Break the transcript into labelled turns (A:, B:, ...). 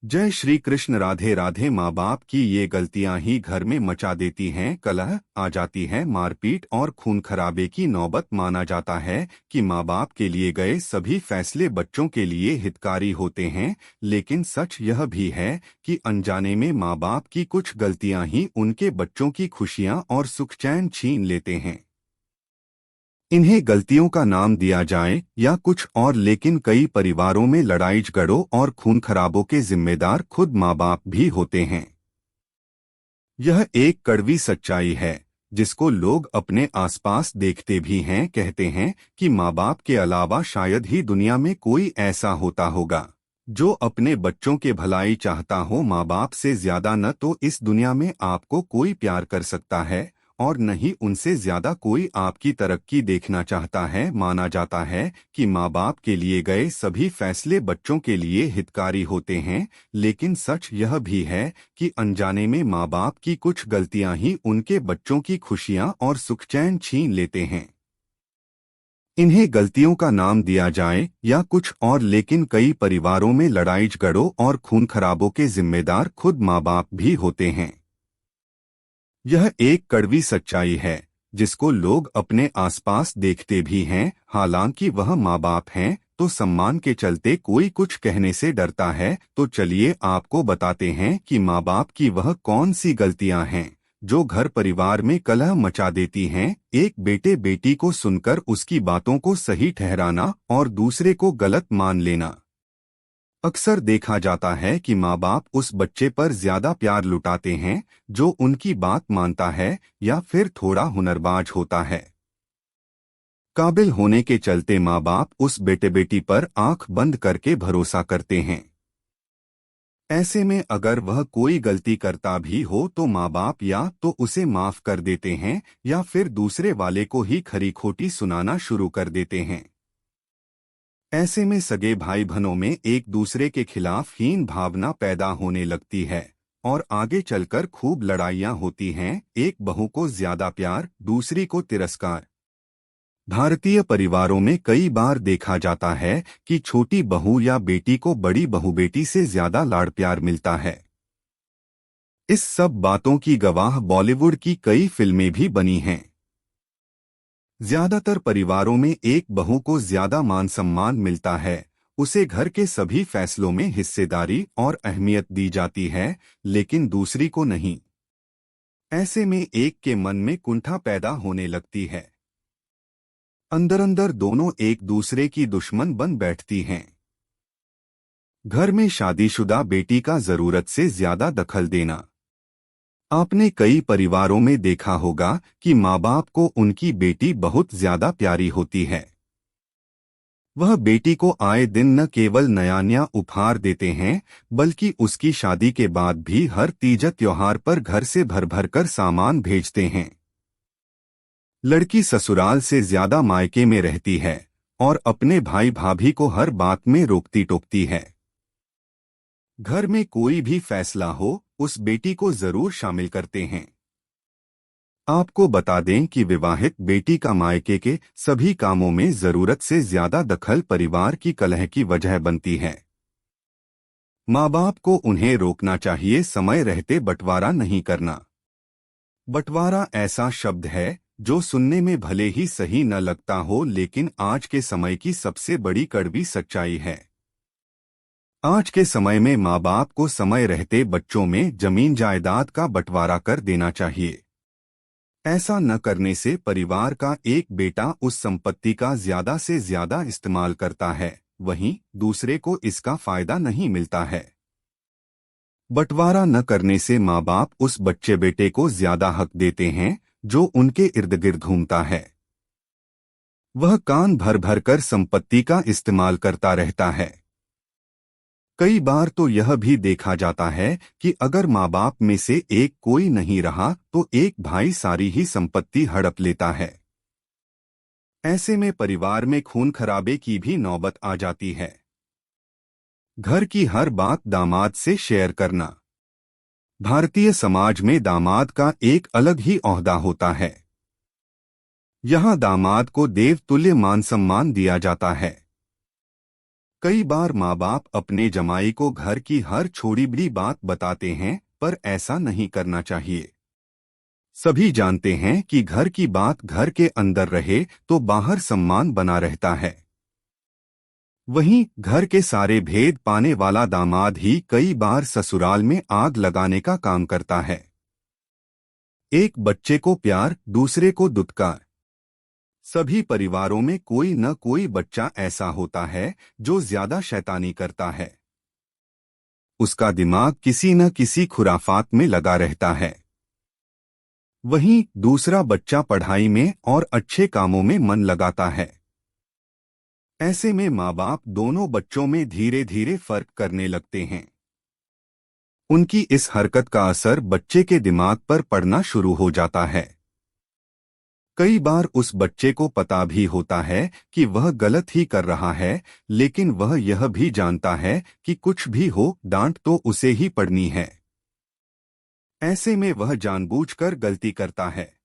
A: जय श्री कृष्ण। राधे राधे। माँ बाप की ये गलतियां ही घर में मचा देती हैं, कलह आ जाती है, मारपीट और खून खराबे की नौबत। माना जाता है कि माँ बाप के लिए गए सभी फैसले बच्चों के लिए हितकारी होते हैं, लेकिन सच यह भी है कि अनजाने में माँ बाप की कुछ गलतियां ही उनके बच्चों की खुशियां और सुख चैन छीन लेते हैं। इन्हें गलतियों का नाम दिया जाए या कुछ और, लेकिन कई परिवारों में लड़ाई झगड़ों और खून खराबों के जिम्मेदार खुद माँ बाप भी होते हैं। यह एक कड़वी सच्चाई है जिसको लोग अपने आसपास देखते भी हैं। कहते हैं कि माँ बाप के अलावा शायद ही दुनिया में कोई ऐसा होता होगा जो अपने बच्चों के भलाई चाहता हो। माँ बाप से ज्यादा न तो इस दुनिया में आपको कोई प्यार कर सकता है और न ही उनसे ज्यादा कोई आपकी तरक्की देखना चाहता है। माना जाता है कि माँ बाप के लिए गए सभी फैसले बच्चों के लिए हितकारी होते हैं, लेकिन सच यह भी है कि अनजाने में माँ बाप की कुछ गलतियां ही उनके बच्चों की खुशियां और सुख चैन छीन लेते हैं। इन्हें गलतियों का नाम दिया जाए या कुछ और, लेकिन कई परिवारों में लड़ाई झगड़ों और खून खराबों के जिम्मेदार खुद माँ बाप भी होते हैं। यह एक कड़वी सच्चाई है जिसको लोग अपने आसपास देखते भी हैं। हालांकि वह माँ बाप हैं तो सम्मान के चलते कोई कुछ कहने से डरता है। तो चलिए आपको बताते हैं कि माँ बाप की वह कौन सी गलतियां हैं जो घर परिवार में कलह मचा देती हैं। एक बेटे बेटी को सुनकर उसकी बातों को सही ठहराना और दूसरे को गलत मान लेना। अक्सर देखा जाता है कि माँ बाप उस बच्चे पर ज्यादा प्यार लुटाते हैं जो उनकी बात मानता है या फिर थोड़ा हुनरबाज होता है। काबिल होने के चलते माँ बाप उस बेटे बेटी पर आंख बंद करके भरोसा करते हैं। ऐसे में अगर वह कोई गलती करता भी हो तो माँ बाप या तो उसे माफ कर देते हैं या फिर दूसरे वाले को ही खरी खोटी सुनाना शुरू कर देते हैं। ऐसे में सगे भाई बहनों में एक दूसरे के खिलाफ हीन भावना पैदा होने लगती है और आगे चलकर खूब लड़ाइयाँ होती हैं। एक बहू को ज्यादा प्यार, दूसरी को तिरस्कार। भारतीय परिवारों में कई बार देखा जाता है कि छोटी बहू या बेटी को बड़ी बहू बेटी से ज्यादा लाड़ प्यार मिलता है। इस सब बातों की गवाह बॉलीवुड की कई फिल्में भी बनी हैं। ज्यादातर परिवारों में एक बहू को ज्यादा मान सम्मान मिलता है, उसे घर के सभी फैसलों में हिस्सेदारी और अहमियत दी जाती है, लेकिन दूसरी को नहीं। ऐसे में एक के मन में कुंठा पैदा होने लगती है। अंदर अंदर दोनों एक दूसरे की दुश्मन बन बैठती हैं। घर में शादीशुदा बेटी का जरूरत से ज्यादा दखल देना। आपने कई परिवारों में देखा होगा कि माँ बाप को उनकी बेटी बहुत ज्यादा प्यारी होती है। वह बेटी को आए दिन न केवल नया नया उपहार देते हैं, बल्कि उसकी शादी के बाद भी हर तीज त्योहार पर घर से भर भर कर सामान भेजते हैं। लड़की ससुराल से ज्यादा मायके में रहती है और अपने भाई भाभी को हर बात में रोकती टोकती है। घर में कोई भी फैसला हो, उस बेटी को जरूर शामिल करते हैं। आपको बता दें कि विवाहित बेटी का मायके के सभी कामों में जरूरत से ज्यादा दखल परिवार की कलह की वजह बनती है। माँ बाप को उन्हें रोकना चाहिए, समय रहते बंटवारा नहीं करना। बंटवारा ऐसा शब्द है जो सुनने में भले ही सही न लगता हो, लेकिन आज के समय की सबसे बड़ी कड़वी सच्चाई है। आज के समय में माँ बाप को समय रहते बच्चों में जमीन जायदाद का बंटवारा कर देना चाहिए। ऐसा न करने से परिवार का एक बेटा उस संपत्ति का ज्यादा से ज्यादा इस्तेमाल करता है, वहीं दूसरे को इसका फायदा नहीं मिलता है। बंटवारा न करने से माँ बाप उस बच्चे बेटे को ज्यादा हक देते हैं जो उनके इर्द गिर्द घूमता है। वह कान भर भर कर संपत्ति का इस्तेमाल करता रहता है। कई बार तो यह भी देखा जाता है कि अगर माँ बाप में से एक कोई नहीं रहा तो एक भाई सारी ही संपत्ति हड़प लेता है। ऐसे में परिवार में खून खराबे की भी नौबत आ जाती है। घर की हर बात दामाद से शेयर करना। भारतीय समाज में दामाद का एक अलग ही ओहदा होता है। यहाँ दामाद को देवतुल्य मान सम्मान दिया जाता है। कई बार माँ बाप अपने जमाई को घर की हर छोटी बड़ी बात बताते हैं, पर ऐसा नहीं करना चाहिए। सभी जानते हैं कि घर की बात घर के अंदर रहे तो बाहर सम्मान बना रहता है। वहीं घर के सारे भेद पाने वाला दामाद ही कई बार ससुराल में आग लगाने का काम करता है। एक बच्चे को प्यार, दूसरे को दुत्कार। सभी परिवारों में कोई न कोई बच्चा ऐसा होता है जो ज्यादा शैतानी करता है। उसका दिमाग किसी न किसी खुराफात में लगा रहता है। वहीं दूसरा बच्चा पढ़ाई में और अच्छे कामों में मन लगाता है। ऐसे में माँ बाप दोनों बच्चों में धीरे धीरे फर्क करने लगते हैं। उनकी इस हरकत का असर बच्चे के दिमाग पर पड़ना शुरू हो जाता है। कई बार उस बच्चे को पता भी होता है कि वह गलत ही कर रहा है, लेकिन वह यह भी जानता है कि कुछ भी हो डांट तो उसे ही पड़नी है। ऐसे में वह जानबूझकर गलती करता है।